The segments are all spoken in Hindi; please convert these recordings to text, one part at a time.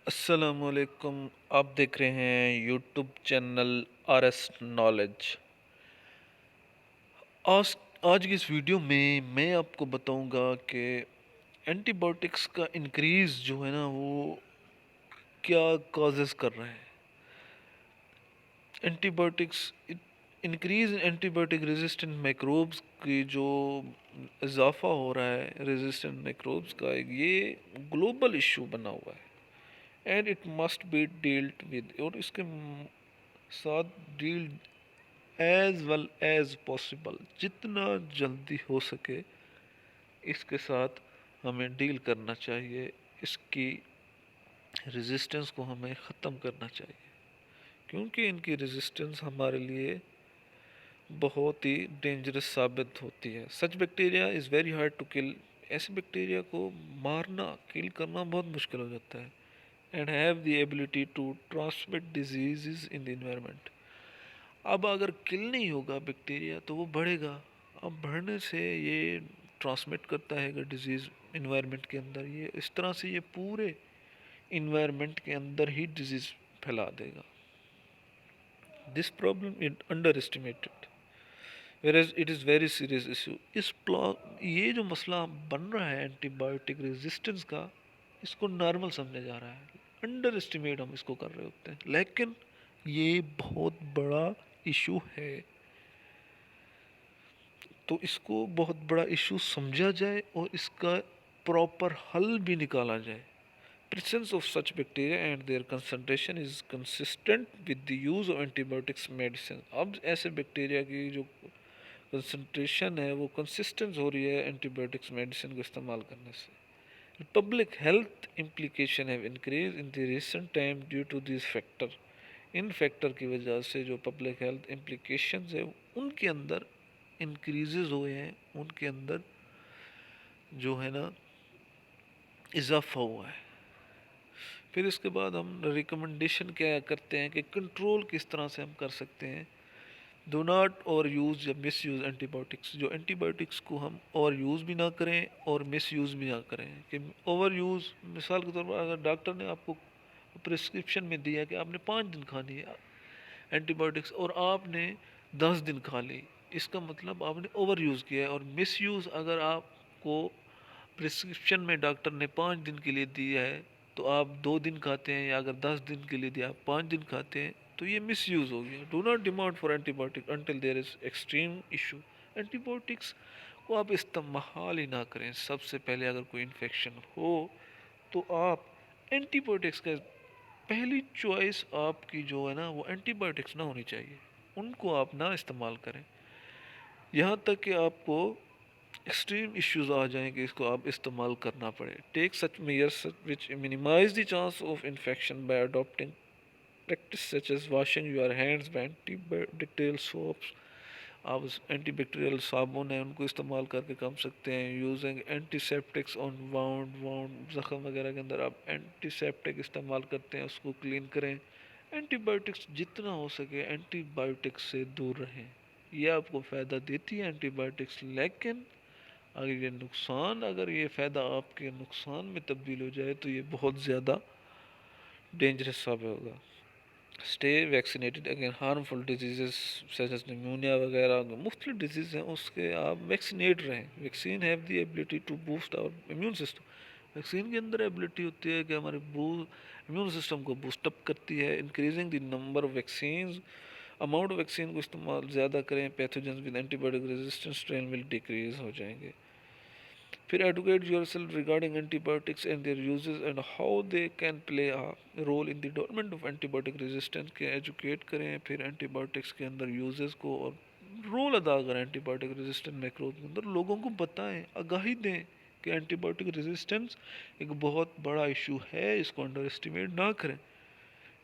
अस्सलामुअलैकुम। आप देख रहे हैं YouTube channel R S knowledge. आज आज की इस वीडियो में मैं आपको बताऊंगा कि एंटीबायोटिक्स का इंक्रीज़ जो है ना वो क्या कॉजेस कर रहे हैं। Antibiotics increase in antibiotic resistant microbes की जो इजाफा हो रहा है रेजिस्टेंट माइक्रोब्स का, ये ग्लोबल इशू बना हुआ है and it must be dealt with, और इसके साथ deal as well as possible, जितना जल्दी हो सके इसके साथ हमें डील करना चाहिए। इसकी रेजिस्टेंस को हमें ख़त्म करना चाहिए, क्योंकि इनकी रेजिस्टेंस हमारे लिए बहुत ही डेंजरस साबित होती है। Such bacteria is very hard to kill. ऐसे बैक्टीरिया को मारना, किल करना बहुत मुश्किल हो जाता है। And have the ability to transmit disease in the environment. अब अगर किल नहीं होगा बैक्टीरिया तो वो बढ़ेगा। अब बढ़ने से ये ट्रांसमिट करता है डिजीज़ इन्वायरमेंट के अंदर। ये इस तरह से ये पूरे इन्वायरमेंट के अंदर ही डिजीज़ फैला देगा। This problem is underestimated where it is very serious issue. ये जो मसला बन रहा है एंटीबायोटिक रेजिस्टेंस का, इसको नॉर्मल समझा जा रहा है, अंडर एस्टिमेट हम इसको कर रहे होते हैं, लेकिन ये बहुत बड़ा इशू है। तो इसको बहुत बड़ा इशू समझा जाए और इसका प्रॉपर हल भी निकाला जाए। Presence of such bacteria and their concentration is consistent with the use of antibiotics medicine। अब ऐसे बैक्टीरिया की जो कंसंट्रेशन है वो कंसिस्टेंट हो रही है एंटीबायोटिक्स मेडिसिन को इस्तेमाल करने से। Public health implication have increased in the recent time due to these factor। In factor की वजह से जो पब्लिक हेल्थ इम्प्लीकेशंस है उनके अंदर इंक्रीजेज हुए हैं, उनके अंदर जो है ना इजाफा हुआ है। फिर इसके बाद हम रिकमेंडेशन क्या करते हैं कि कंट्रोल किस तरह से हम कर सकते हैं। डो नॉट ओवर यूज़ या मिस यूज़ एंटीबायोटिक्स। जो एंटीबायोटिक्स को हम ओवर यूज़ भी ना करें और मिस यूज़ भी ना करें। कि ओवर यूज़, मिसाल के तौर पर अगर डॉक्टर ने आपको प्रिस्क्रिप्शन में दिया कि आपने 5 दिन खानी है एंटीबायोटिक्स और आपने 10 दिन खा ली, इसका मतलब आपने ओवर यूज़ किया है। और मिस यूज़, अगर आपको प्रिस्क्रिप्शन में डॉक्टर ने 5 दिन के लिए दिया है तो आप 2 दिन खाते हैं, या अगर 10 दिन के लिए दिया आप 5 दिन खाते हैं, तो ये मिस यूज़ हो गया। Do not demand for antibiotic until there is extreme issue. Antibiotics को आप इस्तेमाल ही ना करें। सबसे पहले अगर कोई इन्फेक्शन हो तो आप एंटीबायोटिक्स का, पहली चॉइस आपकी जो है ना वो एंटीबायोटिक्स ना होनी चाहिए, उनको आप ना इस्तेमाल करें। यहाँ तक कि आपको एक्सट्रीम इश्यूज आ जाएं कि इसको आप इस्तेमाल करना पड़े। Take such measures which minimise the chance of infection by adopting practice such as washing your hands by antibacterial soaps. आप एंटीबैक्टीरियल साबुन है उनको इस्तेमाल करके कर सकते हैं। Using antiseptics on wound wound ज़ख़म वगैरह के अंदर आप एंटीसेप्टिक इस्तेमाल करते हैं, उसको क्लीन करें। एंटीबायोटिक्स जितना हो सके एंटीबायोटिक्स से दूर रहें। ये आपको फ़ायदा देती है एंटीबायोटिक्स, लेकिन अगर ये फ़ायदा आपके नुकसान में तब्दील हो जाए तो ये बहुत ज़्यादा डेंजरस साबित होगा। Stay vaccinated again harmful disease such as pneumonia वगैरह जो मुख्तलिफ डिजीज़ हैं उसके आप वैक्सीनेट रहें। Vaccine have the ability to boost our immune system. Vaccine के अंदर एबिलिटी होती है कि हमारे इम्यून सिस्टम को बूस्टअप करती है। Increasing the number of vaccine, amount of vaccine को इस्तेमाल ज़्यादा करें, pathogen with antibiotic resistance strain will decrease हो जाएंगे। फिर educate yourself regarding antibiotics and their uses and how they can play a role in the development of antibiotic resistance के एजुकेट करें। फिर एंटीबायोटिक्स के अंदर यूजेस को और रोल अदा करें एंटीबायोटिक रेजिस्टेंट माइक्रोब के अंदर। लोगों को बताएं, आगाही दें कि एंटीबायोटिक रेजिस्टेंस एक बहुत बड़ा इशू है, इसको अंडर एस्टिमेट ना करें।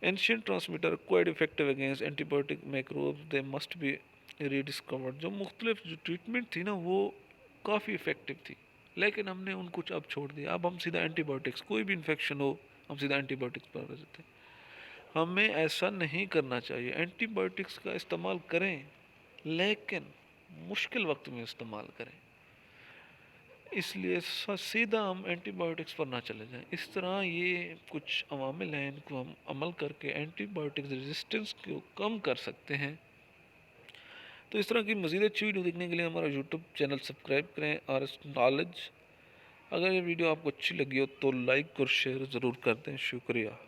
Ancient transmitter quite effective against antibiotic microbes they must be rediscovered. जो मुख्तलिफ जो ट्रीटमेंट थी ना वो काफ़ी इफ़ेक्टिव थी, लेकिन हमने उनको अब छोड़ दिया। अब हम सीधा एंटीबायोटिक्स, कोई भी इन्फेक्शन हो हम सीधा एंटीबायोटिक्स पर कर देते हैं। हमें ऐसा नहीं करना चाहिए। एंटीबायोटिक्स का इस्तेमाल करें, लेकिन मुश्किल वक्त में इस्तेमाल करें। इसलिए सीधा हम एंटीबायोटिक्स पर ना चले जाएं। इस तरह ये कुछ अवामिल हैं, इनको हम अमल करके एंटीबायोटिक्स रेजिस्टेंस को कम कर सकते हैं। तो इस तरह की मज़ीद अच्छी वीडियो देखने के लिए हमारा यूट्यूब चैनल सब्सक्राइब करें और इस नॉलेज। अगर ये वीडियो आपको अच्छी लगी हो तो लाइक और शेयर ज़रूर कर दें। शुक्रिया।